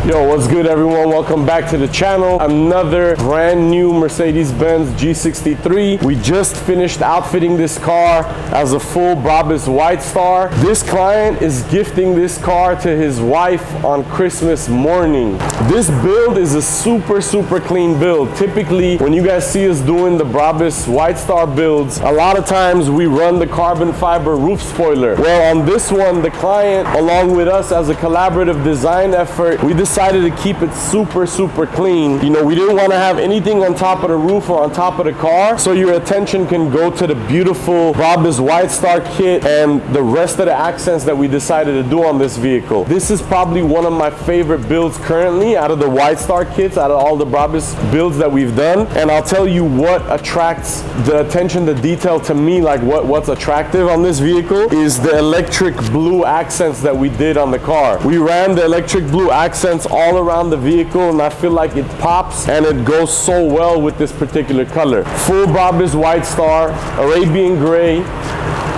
Yo, what's good everyone? Welcome back to the channel. Another brand new Mercedes-Benz G63. We just finished outfitting this car as a full Brabus Widestar. This client is gifting this car to his wife on Christmas morning. This build is a super clean build. Typically, when you guys see us doing the Brabus Widestar builds, a lot of times we run the carbon fiber roof spoiler. Well, on this one, the client, along with us as a collaborative design effort, we decided to keep it super clean. You know, we didn't want to have anything on top of the roof or on top of the car, so your attention can go to the beautiful Brabus Widestar kit and the rest of the accents that we decided to do on this vehicle. This is probably one of my favorite builds currently out of the Widestar kits, out of all the Brabus builds that we've done. And I'll tell you what attracts the attention to detail to me, like what's attractive on this vehicle is the electric blue accents that we did on the car. We ran the electric blue accents all around the vehicle, and I feel like it pops and it goes so well with this particular color. Full Brabus Widestar, Arabian gray,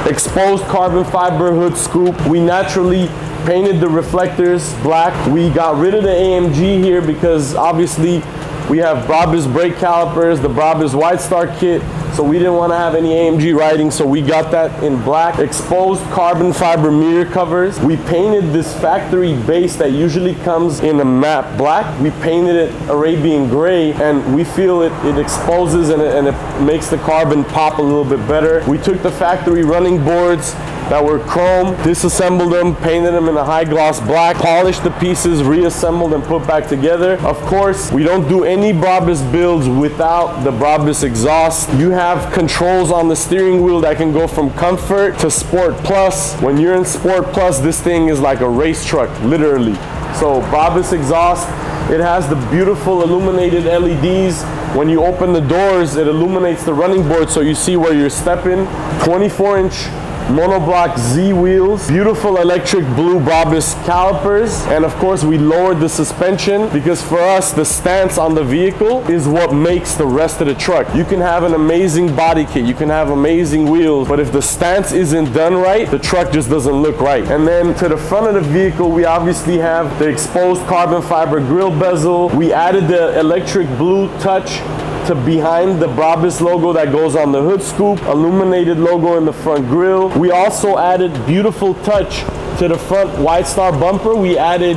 exposed carbon fiber hood scoop. We naturally painted the reflectors black. We got rid of the AMG here because obviously we have Brabus brake calipers, the Brabus Widestar kit, so we didn't want to have any AMG writing, so we got that in black. Exposed carbon fiber mirror covers. We painted this factory base that usually comes in a matte black. We painted it Arabian gray, and we feel it exposes and it makes the carbon pop a little bit better. We took the factory running boards that were chrome, disassembled them, painted them in a high gloss black, polished the pieces, reassembled and put back together. Of course, we don't do any Brabus builds without the Brabus exhaust. You have controls on the steering wheel that can go from comfort to Sport Plus. When you're in Sport Plus, this thing is like a race truck, literally. So Brabus exhaust, it has the beautiful illuminated LEDs. When you open the doors, it illuminates the running board so you see where you're stepping. 24-inch monoblock Z wheels, beautiful electric blue Brabus calipers, and of course we lowered the suspension because for us the stance on the vehicle is what makes the rest of the truck. You can have an amazing body kit, you can have amazing wheels, but if the stance isn't done right, the truck just doesn't look right. And then to the front of the vehicle, we obviously have the exposed carbon fiber grille bezel. We added the electric blue touch to behind the Brabus logo that goes on the hood scoop, illuminated logo in the front grille. We also added beautiful touch to the front Widestar bumper. We added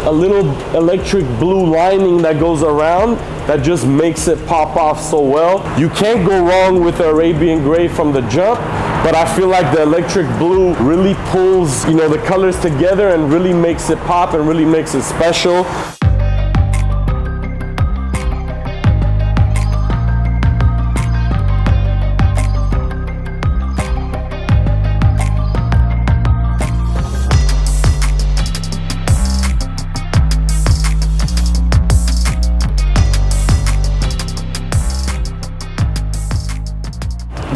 a little electric blue lining that goes around that just makes it pop off so well. You can't go wrong with the Arabian gray from the jump, but I feel like the electric blue really pulls, you know, the colors together and really makes it pop and really makes it special.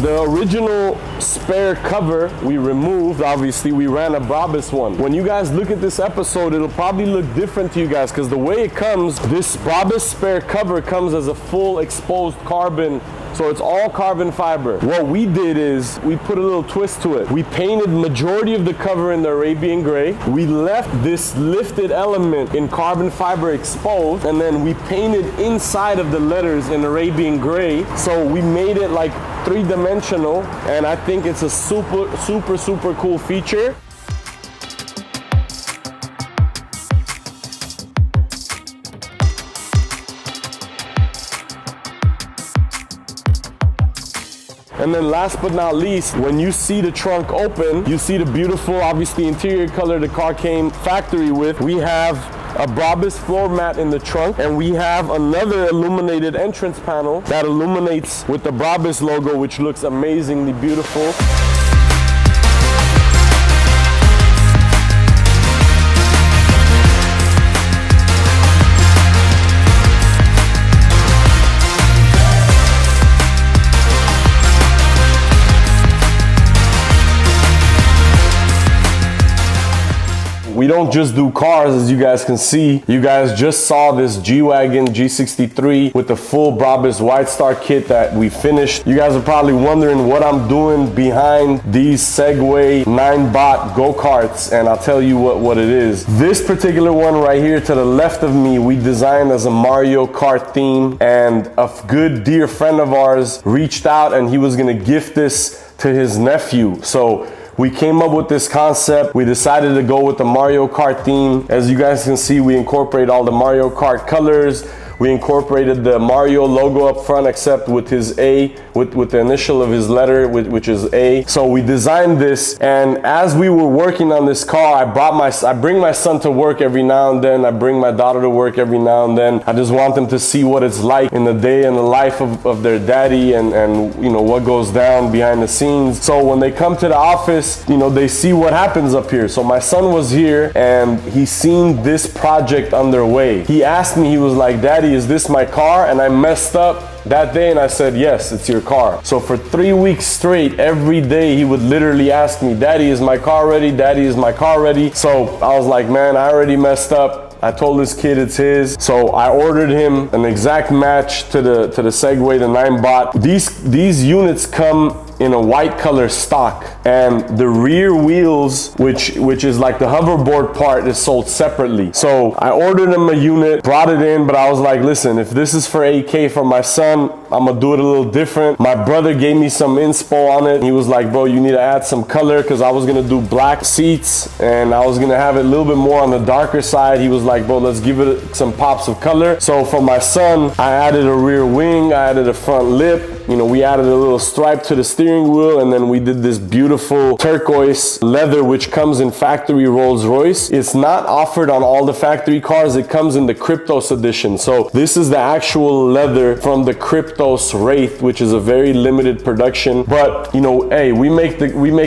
The original spare cover we removed. Obviously we ran a Brabus one. When you guys look at this episode, it'll probably look different to you guys because the way it comes, this Brabus spare cover comes as a full exposed carbon, so it's all carbon fiber. What we did is we put a little twist to it. We painted majority of the cover in the Arabian gray. We left this lifted element in carbon fiber exposed, and then we painted inside of the letters in Arabian gray. So we made it like three-dimensional, and I think it's a super cool feature. And then last but not least, when you see the trunk open, you see the beautiful, obviously, interior color the car came factory with. We have a Brabus floor mat in the trunk, and we have another illuminated entrance panel that illuminates with the Brabus logo, which looks amazingly beautiful. we don't just do cars, as you guys can see. You guys just saw this G-Wagon G63 with the full Brabus Widestar kit that we finished. You guys are probably wondering what I'm doing behind these Segway 9-bot Go-Karts, and I'll tell you what it is. This particular one right here to the left of me, we designed as a Mario Kart theme, and a good dear friend of ours reached out and he was gonna gift this to his nephew. So we came up with this concept. We decided to go with the Mario Kart theme. As you guys can see, we incorporate all the Mario Kart colors. We incorporated the Mario logo up front, except with his A, with the initial of his letter, which is A. So we designed this, and as we were working on this car, I bring my son to work every now and then. I bring my daughter to work every now and then. I just want them to see what it's like in the day and the life of their daddy, and you know what goes down behind the scenes. So when they come to the office, you know, they see what happens up here. So my son was here and he seen this project underway. He asked me, he was like, "Daddy, is this my car?" And I messed up that day and I said, "Yes, it's your car." So for 3 weeks straight, every day he would literally ask me, "Daddy, is my car ready? Daddy, is my car ready?" So I was like, man, I already messed up. I told this kid it's his. So I ordered him an exact match to the Segway, the 9-bot. These units come in a white color stock, and the rear wheels, which is like the hoverboard part, is sold separately. So I ordered him a unit, brought it in, but I was like, listen, if this is for 8K for my son, I'm gonna do it a little different. My brother gave me some inspo on it. He was like, bro, you need to add some color, because I was gonna do black seats and I was gonna have it a little bit more on the darker side. He was like, bro, let's give it some pops of color. So for my son, I added a rear wing, I added a front lip, you know, we added a little stripe to the steering wheel, and then we did this beautiful turquoise leather, which comes in factory Rolls-Royce. It's not offered on all the factory cars. It comes in the Kryptos edition. So this is the actual leather from the Kryptos Wraith, which is a very limited production. But you know, hey, we make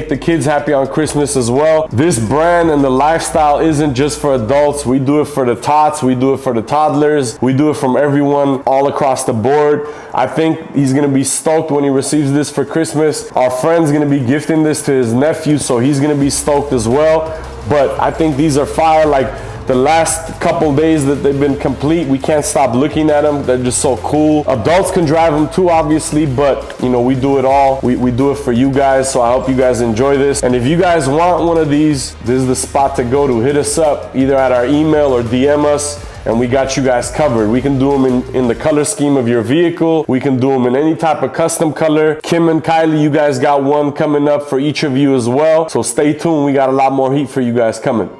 the kids happy on Christmas as well. This brand and the lifestyle isn't just for adults. We do it for the tots. We do it for the toddlers. We do it from everyone all across the board. I think he's gonna be stoked when he receives this for Christmas. Our friend's gonna be gifting this to his nephew, so he's gonna be stoked as well. But I think these are fire. Like the last couple days that they've been complete, we can't stop looking at them. They're just so cool. Adults can drive them too, obviously, but you know, we do it all. We do it for you guys, so I hope you guys enjoy this. And if you guys want one of these, this is the spot to go to. Hit us up either at our email or DM us, and we got you guys covered. We can do them in the color scheme of your vehicle. We can do them in any type of custom color. Kim and Kylie, you guys got one coming up for each of you as well. So stay tuned. We got a lot more heat for you guys coming.